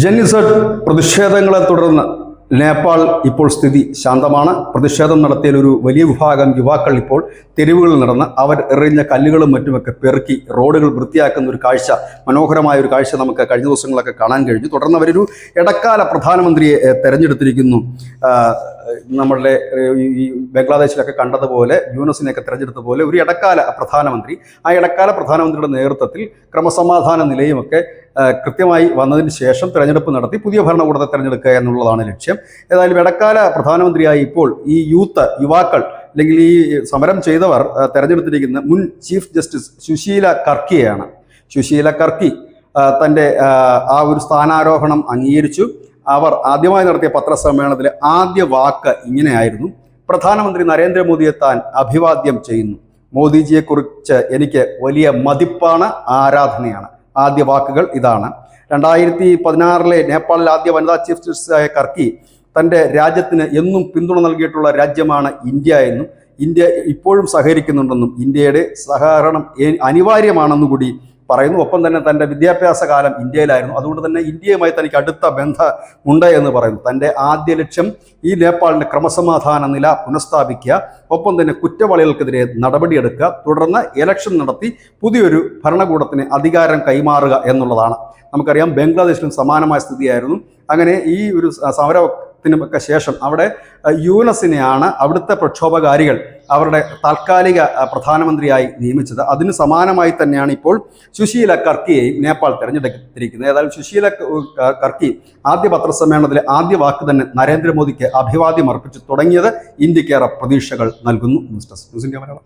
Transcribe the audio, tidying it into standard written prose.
ജെന്നിസഡ് പ്രതിഷേധങ്ങളെ തുടർന്ന് നേപ്പാൾ ഇപ്പോൾ സ്ഥിതി ശാന്തമാണ്. പ്രതിഷേധം നടത്തിയ ഒരു വലിയ വിഭാഗം യുവാക്കൾ ഇപ്പോൾ തെരുവുകളിൽ നടന്ന് അവർ എറിഞ്ഞ കല്ലുകളും മറ്റുമൊക്കെ പെറുക്കി റോഡുകൾ വൃത്തിയാക്കുന്ന ഒരു കാഴ്ച, മനോഹരമായ ഒരു കാഴ്ച നമുക്ക് കഴിഞ്ഞ ദിവസങ്ങളൊക്കെ കാണാൻ കഴിഞ്ഞു. തുടർന്ന് അവരൊരു ഇടക്കാല പ്രധാനമന്ത്രിയെ തെരഞ്ഞെടുത്തിരിക്കുന്നു. നമ്മളുടെ ഈ ബംഗ്ലാദേശിലൊക്കെ കണ്ടതുപോലെ യൂനസിനെയൊക്കെ തിരഞ്ഞെടുത്ത പോലെ ഒരു ഇടക്കാല പ്രധാനമന്ത്രി, ആ ഇടക്കാല പ്രധാനമന്ത്രിയുടെ നേതൃത്വത്തിൽ ക്രമസമാധാന നിലയുമൊക്കെ കൃത്യമായി വന്നതിന് ശേഷം തിരഞ്ഞെടുപ്പ് നടത്തി പുതിയ ഭരണകൂടത്തെ തിരഞ്ഞെടുക്കുക എന്നുള്ളതാണ് ലക്ഷ്യം. ഏതായാലും ഇടക്കാല പ്രധാനമന്ത്രിയായി ഇപ്പോൾ ഈ യുവാക്കൾ അല്ലെങ്കിൽ ഈ സമരം ചെയ്തവർ തെരഞ്ഞെടുത്തിരിക്കുന്ന മുൻ ചീഫ് ജസ്റ്റിസ് സുശീല കർക്കിയെയാണ്. സുശീല കർക്കി തൻ്റെ ആ ഒരു സ്ഥാനാരോഹണം അംഗീകരിച്ചു. അവർ ആദ്യമായി നടത്തിയ പത്രസമ്മേളനത്തിലെ ആദ്യ വാക്ക് ഇങ്ങനെയായിരുന്നു: പ്രധാനമന്ത്രി നരേന്ദ്രമോദിയെ താൻ അഭിവാദ്യം ചെയ്യുന്നു. മോദിജിയെക്കുറിച്ച് എനിക്ക് വലിയ മതിപ്പാണ്, ആരാധനയാണ്. ആദ്യ വാക്കുകൾ ഇതാണ്. 2016 നേപ്പാളിലെ ആദ്യ വനിതാ ചീഫ് ജസ്റ്റിസായ കർക്കി തൻ്റെ രാജ്യത്തിന് എന്നും പിന്തുണ നൽകിയിട്ടുള്ള രാജ്യമാണ് ഇന്ത്യ എന്നും ഇന്ത്യ ഇപ്പോഴും സഹകരിക്കുന്നുണ്ടെന്നും ഇന്ത്യയുടെ സഹകരണം അനിവാര്യമാണെന്നുകൂടി പറയുന്നു. ഒപ്പം തന്നെ തൻ്റെ വിദ്യാഭ്യാസ കാലം ഇന്ത്യയിലായിരുന്നു, അതുകൊണ്ട് തന്നെ ഇന്ത്യയുമായി തനിക്ക് അടുത്ത ബന്ധമുണ്ട് എന്ന് പറയുന്നു. തൻ്റെ ആദ്യ ലക്ഷ്യം ഈ നേപ്പാളിൻ്റെ ക്രമസമാധാന നില പുനഃസ്ഥാപിക്കുക, ഒപ്പം തന്നെ കുറ്റവാളികൾക്കെതിരെ നടപടിയെടുക്കുക, തുടർന്ന് ഇലക്ഷൻ നടത്തി പുതിയൊരു ഭരണകൂടത്തിന് അധികാരം കൈമാറുക എന്നുള്ളതാണ്. നമുക്കറിയാം ബംഗ്ലാദേശിലും സമാനമായ സ്ഥിതിയായിരുന്നു. അങ്ങനെ ഈ ഒരു സമരത്തിനുമൊക്കെ ശേഷം അവിടെ യൂനസിനെയാണ് അവിടുത്തെ പ്രക്ഷോഭകാരികൾ അവരുടെ താൽക്കാലിക പ്രധാനമന്ത്രിയായി നിയമിച്ചത്. അതിന് സമാനമായി തന്നെയാണ് ഇപ്പോൾ സുശീല കർക്കിയെയും നേപ്പാൾ തിരഞ്ഞെടുത്തിരിക്കുന്നത്. ഏതായാലും സുശീല കർക്കി ആദ്യ പത്രസമ്മേളനത്തിലെ ആദ്യ വാക്ക് തന്നെ നരേന്ദ്രമോദിക്ക് അഭിവാദ്യം അർപ്പിച്ചു തുടങ്ങിയത് ഇന്ത്യക്കേറെ പ്രതീക്ഷകൾ നൽകുന്നു. News desk news India Malayalam.